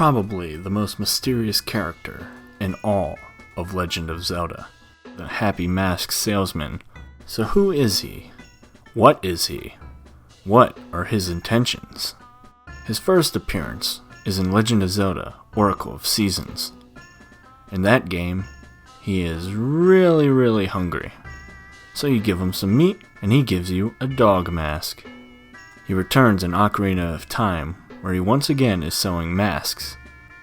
probably the most mysterious character in all of Legend of Zelda, the Happy Mask Salesman. So who is he? What is he? What are his intentions? His first appearance is in Legend of Zelda: Oracle of Seasons. In that game, he is really hungry. So you give him some meat, and he gives you a dog mask. He returns in Ocarina of Time, where he once again is selling masks,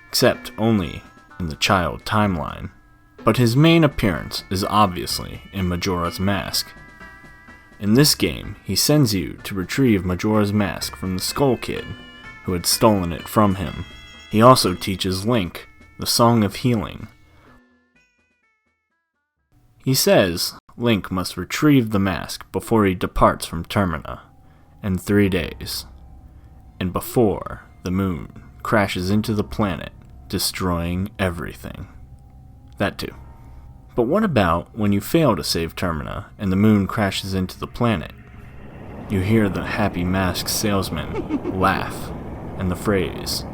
except only in the child timeline. But his main appearance is obviously in Majora's Mask. In this game, he sends you to retrieve Majora's Mask from the Skull Kid, who had stolen it from him. He also teaches Link the Song of Healing. He says Link must retrieve the mask before he departs from Termina in 3 days, and before the moon crashes into the planet, destroying everything. That too. But what about when you fail to save Termina and the moon crashes into the planet? You hear the Happy Mask Salesman laugh, and the phrase,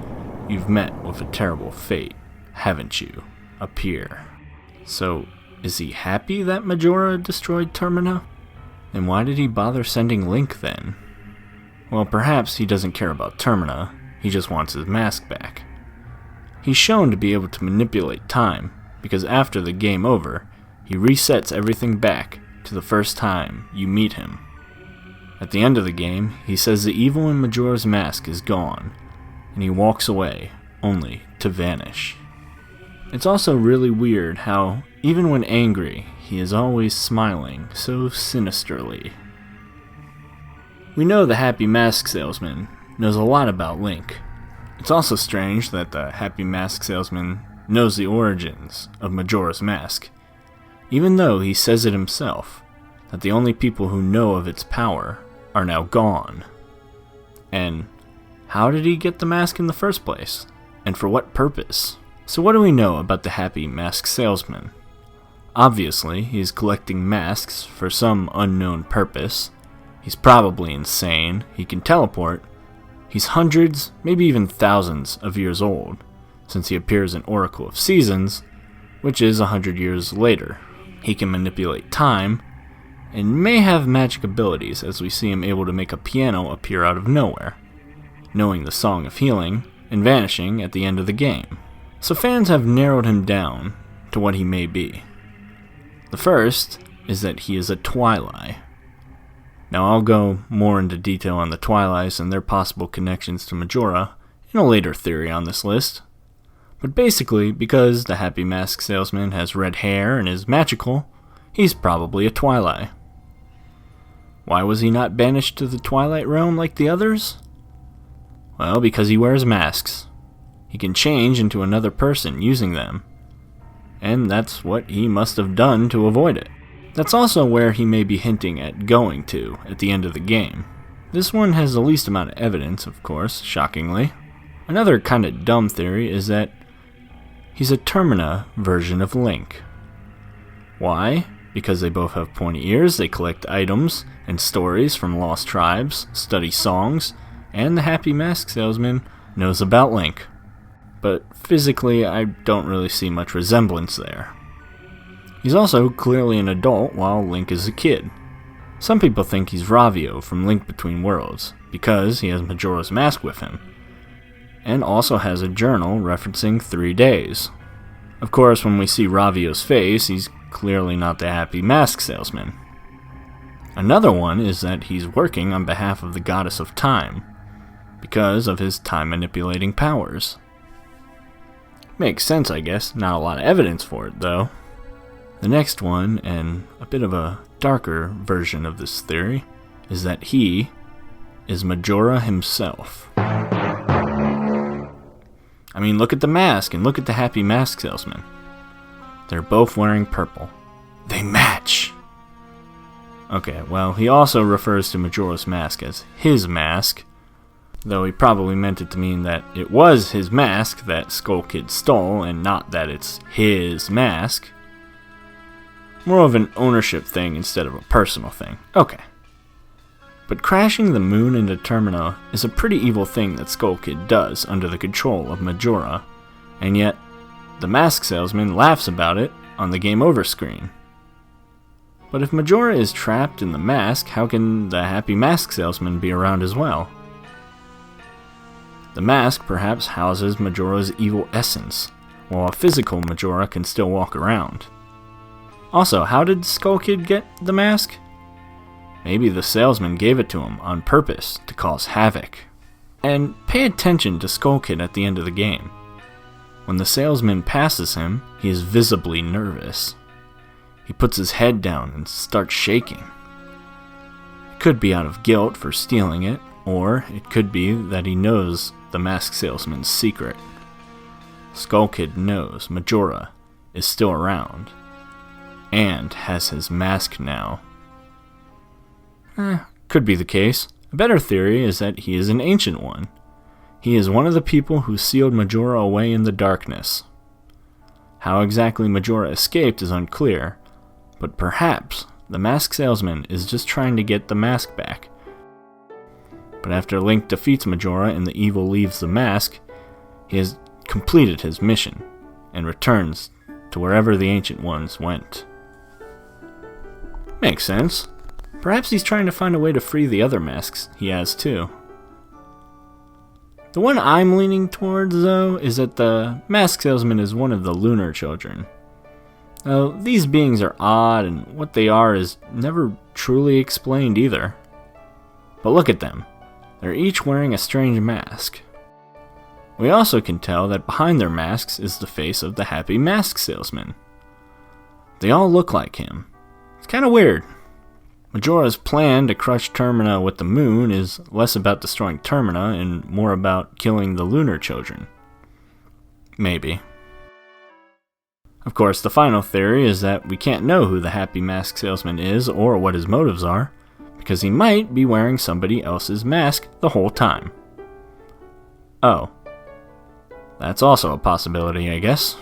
"You've met with a terrible fate, haven't you?" appear. So, is he happy that Majora destroyed Termina? And why did he bother sending Link then? Well, perhaps he doesn't care about Termina, he just wants his mask back. He's shown to be able to manipulate time, because after the game over, he resets everything back to the first time you meet him. At the end of the game, he says the evil in Majora's Mask is gone, and he walks away, only to vanish. It's also really weird how, even when angry, he is always smiling so sinisterly. We know the Happy Mask Salesman knows a lot about Link. It's also strange that the Happy Mask Salesman knows the origins of Majora's Mask, even though he says it himself, that the only people who know of its power are now gone. And how did he get the mask in the first place? And for what purpose? So what do we know about the Happy Mask Salesman? Obviously, he's collecting masks for some unknown purpose. He's probably insane, he can teleport. He's hundreds, maybe even thousands of years old, since he appears in Oracle of Seasons, which is 100 years later. He can manipulate time, and may have magic abilities, as we see him able to make a piano appear out of nowhere, knowing the Song of Healing, and vanishing at the end of the game. So fans have narrowed him down to what he may be. The first is that he is a Twilight. Now I'll go more into detail on the Twilights and their possible connections to Majora in a later theory on this list. But basically, because the Happy Mask Salesman has red hair and is magical, he's probably a Twilight. Why was he not banished to the Twilight Realm like the others? Well, because he wears masks. He can change into another person using them, and that's what he must have done to avoid it. That's also where he may be hinting at going to at the end of the game. This one has the least amount of evidence, of course, shockingly. Another kinda dumb theory is that he's a Termina version of Link. Why? Because they both have pointy ears, they collect items and stories from lost tribes, study songs, and the Happy Mask Salesman knows about Link. But physically, I don't really see much resemblance there. He's also clearly an adult while Link is a kid. Some people think he's Ravio from Link Between Worlds, because he has Majora's Mask with him, and also has a journal referencing 3 days. Of course, when we see Ravio's face, he's clearly not the Happy Mask Salesman. Another one is that he's working on behalf of the Goddess of Time, because of his time-manipulating powers. Makes sense, I guess. Not a lot of evidence for it, though. The next one, and a bit of a darker version of this theory, is that he is Majora himself. I mean, look at the mask and look at the Happy Mask Salesman. They're both wearing purple. They match! Okay, well, he also refers to Majora's Mask as his mask, though he probably meant it to mean that it was his mask that Skull Kid stole, and not that it's his mask. More of an ownership thing instead of a personal thing. Okay. But crashing the moon into Termina is a pretty evil thing that Skull Kid does under the control of Majora, and yet the Mask Salesman laughs about it on the Game Over screen. But if Majora is trapped in the mask, how can the Happy Mask Salesman be around as well? The mask perhaps houses Majora's evil essence, while a physical Majora can still walk around. Also, how did Skull Kid get the mask? Maybe the salesman gave it to him on purpose to cause havoc. And pay attention to Skull Kid at the end of the game. When the salesman passes him, he is visibly nervous. He puts his head down and starts shaking. It could be out of guilt for stealing it, or it could be that he knows the mask salesman's secret. Skull Kid knows Majora is still around, and has his mask now. Could be the case. A better theory is that he is an Ancient One. He is one of the people who sealed Majora away in the darkness. How exactly Majora escaped is unclear, but perhaps the mask salesman is just trying to get the mask back. But after Link defeats Majora and the evil leaves the mask, he has completed his mission and returns to wherever the Ancient Ones went. Makes sense. Perhaps he's trying to find a way to free the other masks he has too. The one I'm leaning towards, though, is that the mask salesman is one of the Lunar Children. Now, these beings are odd, and what they are is never truly explained either. But look at them. They're each wearing a strange mask. We also can tell that behind their masks is the face of the Happy Mask Salesman. They all look like him. It's kind of weird. Majora's plan to crush Termina with the moon is less about destroying Termina and more about killing the Lunar Children. Maybe. Of course, the final theory is that we can't know who the Happy Mask Salesman is or what his motives are, because he might be wearing somebody else's mask the whole time. Oh. That's also a possibility, I guess.